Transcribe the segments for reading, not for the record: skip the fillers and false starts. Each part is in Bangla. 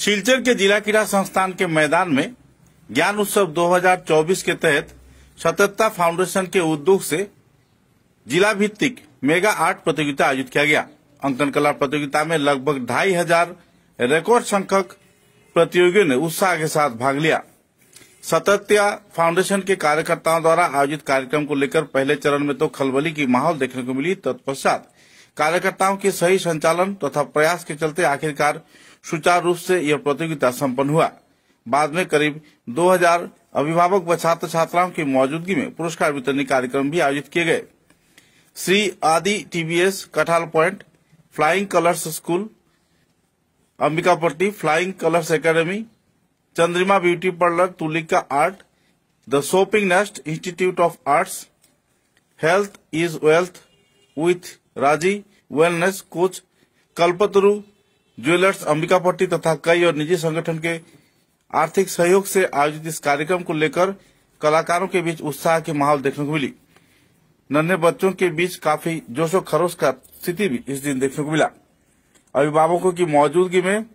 सिलचर के जिला क्रीड़ा संस्थान के मैदान में ज्ञान उत्सव 2024 के तहत सततता फाउंडेशन के उद्योग से जिला भित्तिक मेगा आर्ट प्रतियोगिता आयोजित किया गया। अंकन कला प्रतियोगिता में लगभग 2500 रिकॉर्ड संख्यक प्रतियोगियों ने उत्साह के साथ भाग लिया। सततता फाउंडेशन के कार्यकर्ताओं द्वारा आयोजित कार्यक्रम को लेकर पहले चरण में तो खलबली की माहौल देखने को मिली। तत्पश्चात कार्यकर्ताओं के सही संचालन तथा प्रयास के चलते आखिरकार सुचारू रूप से यह प्रतियोगिता संपन्न हुआ। बाद में करीब 2000 अभिभावक व छात्र छात्राओं की मौजूदगी में पुरस्कार वितरण कार्यक्रम भी आयोजित किए गए। Shri Adi TBS Kathal point, flying colours school Ambikapatti, flying colours academy, Chandrima beauty parlour, Tulika art, the shopping nest institute of arts, health is wealth with Raji wellness coach, Kalpataru jewellers Ambikapatti तथा कई और निजी संगठन के आर्थिक सहयोग से आयोजित इस कार्यक्रम को लेकर कलाकारों के बीच उत्साह की माहौल देखने को मिली। नन्हे बच्चों के बीच काफी जोशो खरोश का स्थिति भी इस दिन देखने को मिला। अभिभावकों की मौजूदगी में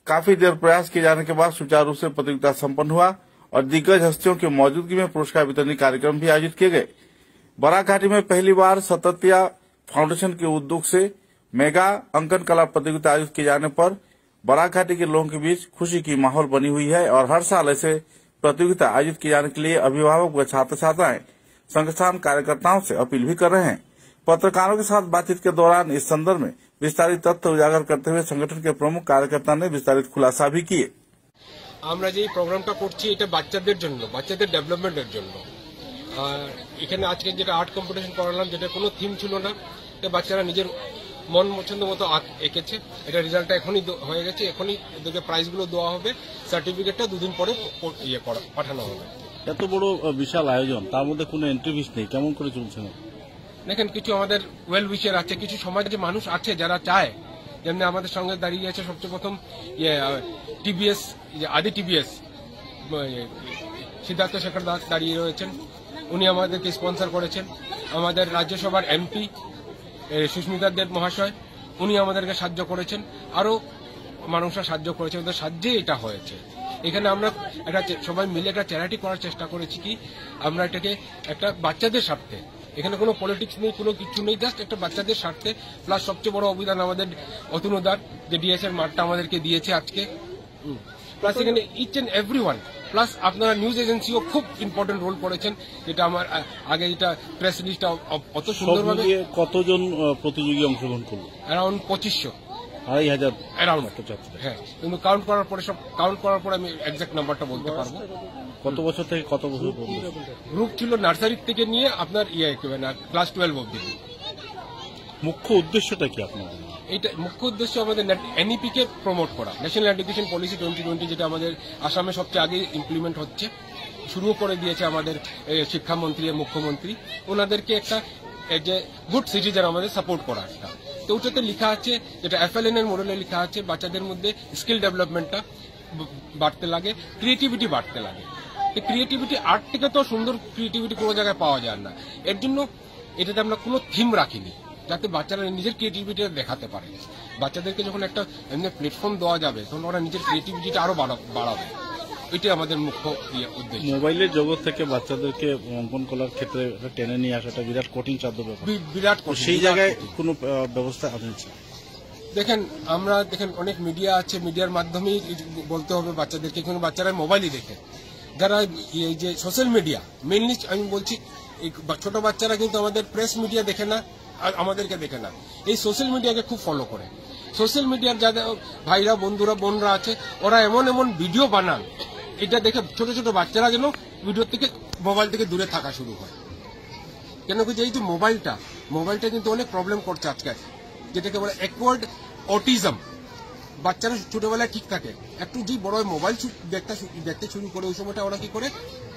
काफी देर प्रयास किए जाने के बाद सुचारू रूप से प्रतियोगिता संपन्न हुआ और दिग्गज हस्तियों की मौजूदगी में पुरस्कार वितरण कार्यक्रम भी आयोजित किए गए। बराघाटी में पहली बार सततता फाउंडेशन के उद्योग से मेगा अंकन कला प्रतियोगिता आयोजित किए जाने पर बराघाटी के लोगों के बीच खुशी की माहौल बनी हुई है और हर साल ऐसे प्रतियोगिता आयोजित किए जाने के लिए अभिभावक व छात्र छात्राएं संस्थान कार्यकर्ताओं से अपील भी कर रहे हैं। पत्रकारों के साथ बातचीत के दौरान इस संदर्भ में विस्तारित तथ्य उजागर करते हुए संगठन के प्रमुख कार्यकर्ता ने विस्तारित खुलासा भी किए। আমরা যে প্রোগ্রামটা করছি এটা বাচ্চাদের জন্য, বাচ্চাদের ডেভেলপমেন্টের জন্য। এখানে আজকে যেটা আর্ট কম্পিটিশন করালাম, যেটা কোনো থিম ছিল না, এটা বাচ্চারা নিজের মন পছন্দ মতো এঁকেছে। এটা রেজাল্টটা এখনই হয়ে গেছে, এখনই এদেরকে প্রাইজগুলো দেওয়া হবে, সার্টিফিকেটটা দুদিন পরে পাঠানো হবে। এত বড় বিশাল আয়োজন, তার মধ্যে কোনো এন্ট্রি ফিস নেই, কেমন করে চলছে না? দেখেন, কিছু আমাদের ওয়েল উইশার আছে, কিছু সমাজে মানুষ আছে যারা চায়, যেমনি আমাদের সঙ্গে দাঁড়িয়ে আছে সবচেয়ে প্রথম টিবিএস, আদি টিবিএস সিদ্ধার্থ শেখর দাস দাঁড়িয়ে রয়েছেন, উনি আমাদেরকে স্পন্সর করেছেন। আমাদের রাজ্যসভার এমপি সুস্মিতা দেব মহাশয়, উনি আমাদেরকে সাহায্য করেছেন। আরো মানুষরা সাহায্য করেছে, ওদের সাহায্যে এটা হয়েছে। এখানে আমরা একটা সবাই মিলে একটা চ্যারিটি করার চেষ্টা করেছি, কি আমরা এটাকে একটা বাচ্চাদের স্বার্থে, এখানে কোনো পলিটিক্স নেই, কোনো কিছু নেই, জাস্ট একটা বাচ্চাদের স্বার্থে। প্লাস সবচেয়ে বড় অবদান আমাদের অতনুদার, যে ডিএস এর মাঠটা আমাদেরকে দিয়েছে আজকে। প্লাস এখানে ইচ এন্ড এভরিওয়ান, প্লাস আপনারা নিউজ এজেন্সিও খুব ইম্পর্টেন্ট রোল করেছেন। যেটা আমার আগে যেটা প্রেস রিলিজটা অত সুন্দরভাবে। কতজন প্রতিযোগী অংশগ্রহণ করলো? Around 2500, 2500 around. হ্যাঁ, কিন্তু কাউন্ট করার পরে, সব কাউন্ট করার পরে আমি এক্সাক্ট নাম্বারটা বলতে পারবো। কত বছর থেকে কত বছর গ্রুপ ছিল? নার্সারি থেকে নিয়ে আপনার ক্লাস 12 অবধি। মুখ্য উদ্দেশ্যটা কি আপনাদের? এটা মুখ্য উদ্দেশ্য আমাদের এনইপি কে প্রমোট করা, ন্যাশনাল এডুকেশন পলিসি 2020, যেটা আমাদের আসামে সবচেয়ে আগে ইমপ্লিমেন্ট হচ্ছে, শুরু করে দিয়েছে আমাদের শিক্ষামন্ত্রী, মুখ্যমন্ত্রী। ওনাদেরকে একটা যে গুড সিটিজেন আমাদের সাপোর্ট করা একটা। তো ওটাতে লেখা আছে, যেটা এফএলএন এর মডেলে লেখা আছে, বাচ্চাদের মধ্যে স্কিল ডেভেলপমেন্টটা বাড়তে লাগে, ক্রিয়েটিভিটি বাড়তে লাগে। এই ক্রিয়েটিভিটি, আর্ট থেকে তো সুন্দর ক্রিয়েটিভিটি কোনো জায়গায় পাওয়া যায় না। এর জন্য এটাতে আমরা কোনো থিম রাখিনি, যাতে বাচ্চারা নিজের ক্রিয়েটিভিটি দেখাতে পারে। বাচ্চাদেরকে যখন একটা এমনি প্ল্যাটফর্ম দেওয়া যাবে, তখন ওরা নিজের ক্রিয়েটিভিটিটা আরো বাড়াবে। এটাই আমাদের মুখ্য উদ্দেশ্য। মোবাইলের জগৎ থেকে বাচ্চাদেরকে অঙ্কন করার ক্ষেত্রে টেনে নিয়ে আসাটা বিরাট কঠিন সাধ্য ব্যাপার। বিরাট কঠিন। সেই জায়গায় কোনো ব্যবস্থা আছে? দেখেন, আমরা অনেক মিডিয়া আছে, মিডিয়ার মাধ্যমেই বলতে হবে বাচ্চাদেরকে, কিন্তু বাচ্চারা মোবাইলই দেখে। যারা এই যে সোশ্যাল মিডিয়া, মেইনলি আমি বলছি, ছোট বাচ্চারা কিন্তু আমাদের প্রেস মিডিয়া দেখে না, আর আমাদেরকে দেখে না, এই সোশ্যাল মিডিয়াকে খুব ফলো করে। সোশ্যাল মিডিয়ার যাদের ভাইরা, বন্ধুরা, বোনরা আছে, ওরা এমন এমন ভিডিও বানান, এটা দেখে ছোট ছোট বাচ্চারা যেন ভিডিও থেকে, মোবাইল থেকে দূরে থাকা শুরু হয়। কেন কি, এই যে মোবাইলটা কিন্তু অনেক প্রবলেম করছে আজকে, যেটাকে বলে অ্যাকওয়ার্ড অটিজম। বাচ্চারা ছোটবেলায় ঠিক থাকে, একটু যে বড় মোবাইল দেখতে শুরু করে, ওই সময়টা ওরা কি করে,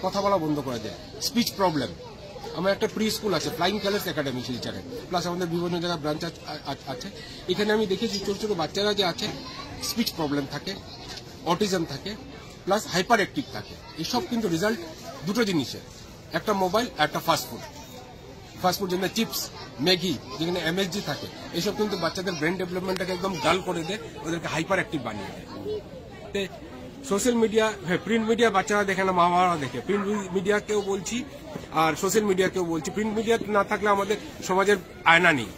কথা বলা বন্ধ করে দেয়, স্পিচ প্রবলেম। আমার একটা প্রি স্কুল আছে, ফ্লাইং কালার্স একাডেমি শিলচরে, প্লাস আমাদের বিভিন্ন জায়গায় ব্রাঞ্চ আছে। এখানে আমি দেখেছি ছোট ছোট বাচ্চারা যে আছে, স্পিচ প্রবলেম থাকে, অটিজম থাকে, প্লাস হাইপার অ্যাক্টিভ থাকে। এসব কিন্তু রেজাল্ট দুটো জিনিসের, একটা মোবাইল, একটা ফাস্টফুড যেমন চিপস, ম্যাগি, যেখানে এমএসজি থাকে, এসব কিন্তু বাচ্চাদের ব্রেন ডেভেলপমেন্টটাকে একদম ডাল করে দেয়, ওদেরকে হাইপার অ্যাক্টিভ বানিয়ে দেয়। যাতে সোশ্যাল মিডিয়া, হ্যাঁ প্রিন্ট মিডিয়া বাচ্চারা দেখে না, মা বাবারা দেখে। প্রিন্ট মিডিয়াকেও বলছি আর সোশ্যাল মিডিয়াকেও বলছি, প্রিন্ট মিডিয়া না থাকলে আমাদের সমাজের আয়না নেই।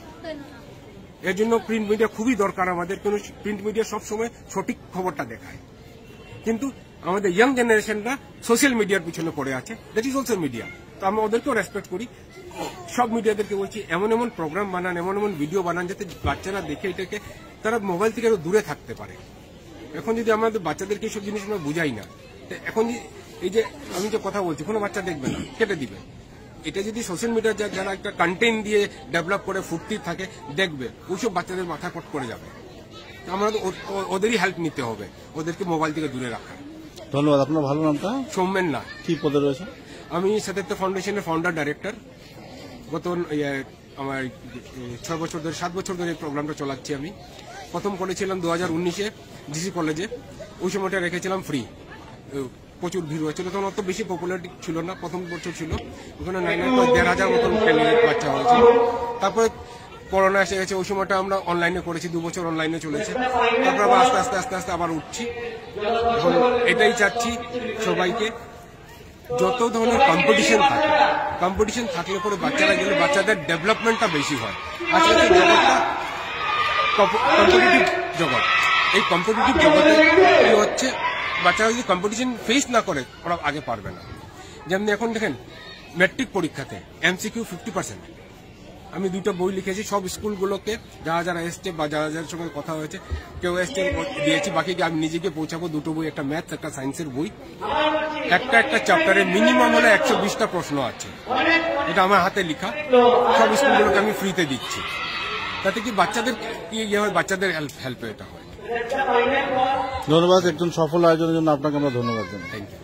এর জন্য প্রিন্ট মিডিয়া খুবই দরকার আমাদের, কারণ প্রিন্ট মিডিয়া সবসময় সঠিক খবরটা দেখায়। কিন্তু আমাদের ইয়াং জেনারেশনরা সোশ্যাল মিডিয়ার পিছনে পড়ে আছে, দ্যাট ইজ সোশ্যাল মিডিয়া। তো আমরা ওদেরকেও রেসপেক্ট করি। সব মিডিয়াদেরকে বলছি এমন এমন প্রোগ্রাম বানান, এমন এমন ভিডিও বানান যাতে বাচ্চারা দেখে এটাকে তারা মোবাইল থেকে আরো দূরে থাকতে পারে। এখন যদি আমাদের বাচ্চাদেরকে এইসব জিনিস আমরা বুঝাই না, এখন এই যে আমি যে কথা বলছি, কোনো বাচ্চা দেখবে না, কেটে দিবে। এটা যদি সোশ্যাল মিডিয়া যারা একটা কন্টেন্ট দিয়ে ডেভেলপ করে ফুর্তি থাকে দেখবে, ওইসব বাচ্চাদের মাথা পট করে যাবে। আমরা তো ওদেরই হেল্প নিতে হবে, ওদেরকে মোবাইল থেকে দূরে রাখা। ধন্যবাদ। আপনার ভালো নামটা? সৌমেন না। কি পদে রয়েছে? আমি সতীর্থ ফাউন্ডেশনের ফাউন্ডার ডাইরেক্টর। গত আমার 6 বছর ধরে 7 বছর ধরে এই প্রোগ্রামটা চালাচ্ছি আমি। প্রথম করেছিলাম 2019-এ ডিসি কলেজে, ওই সময়টা রেখেছিলাম ফ্রি। প্রচুর ভিড় হয়েছিল, তখন অত বেশি পপুলারিটি ছিল না, প্রথম বছর ছিল। ওখানে 1,500 মতন ক্যান্ডিডেট বাচ্চা হয়েছিল। তারপরে করোনা এসে গেছে, ওই সময়টা আমরা অনলাইনে করেছি, 2 বছর অনলাইনে চলেছে। তারপর আবার আস্তে আস্তে আবার উঠছি। এখন এটাই চাচ্ছি সবাইকে, যত ধরনের কম্পিটিশন থাকলে পরে বাচ্চারা গেলে বাচ্চাদের ডেভেলপমেন্টটা বেশি হয়। আজকে জগৎটা কম্পিটিটিভ জগৎ, এই কম্পিটিটিভ জগতে কি হচ্ছে, বাচ্চারা যদি কম্পিটিশন ফেস না করে ওরা আগে পারবে না। যেমনি এখন দেখেন ম্যাট্রিক পরীক্ষাতে MCQ 50%। আমি 2টা বই লিখেছি সব স্কুলগুলোকে, যারা এসছে বা যার সঙ্গে কথা হয়েছে, কেউ এসছে দিয়েছি, বাকি আমি নিজেকে পৌঁছাবো। 2টো বই, একটা ম্যাথ একটা সায়েন্সের বই। একটা চ্যাপ্টারে মিনিমাম হলে 120টা প্রশ্ন আছে, এটা আমার হাতে লেখা। সব স্কুলগুলোকে আমি ফ্রিতে দিচ্ছি, তাতে কি বাচ্চাদের ইয়ে হয়, বাচ্চাদের হেল্পে এটা হয়। ধন্যবাদ। একজন সফল আয়োজনের জন্য আপনাকে আমরা ধন্যবাদ জানাই। Thank you.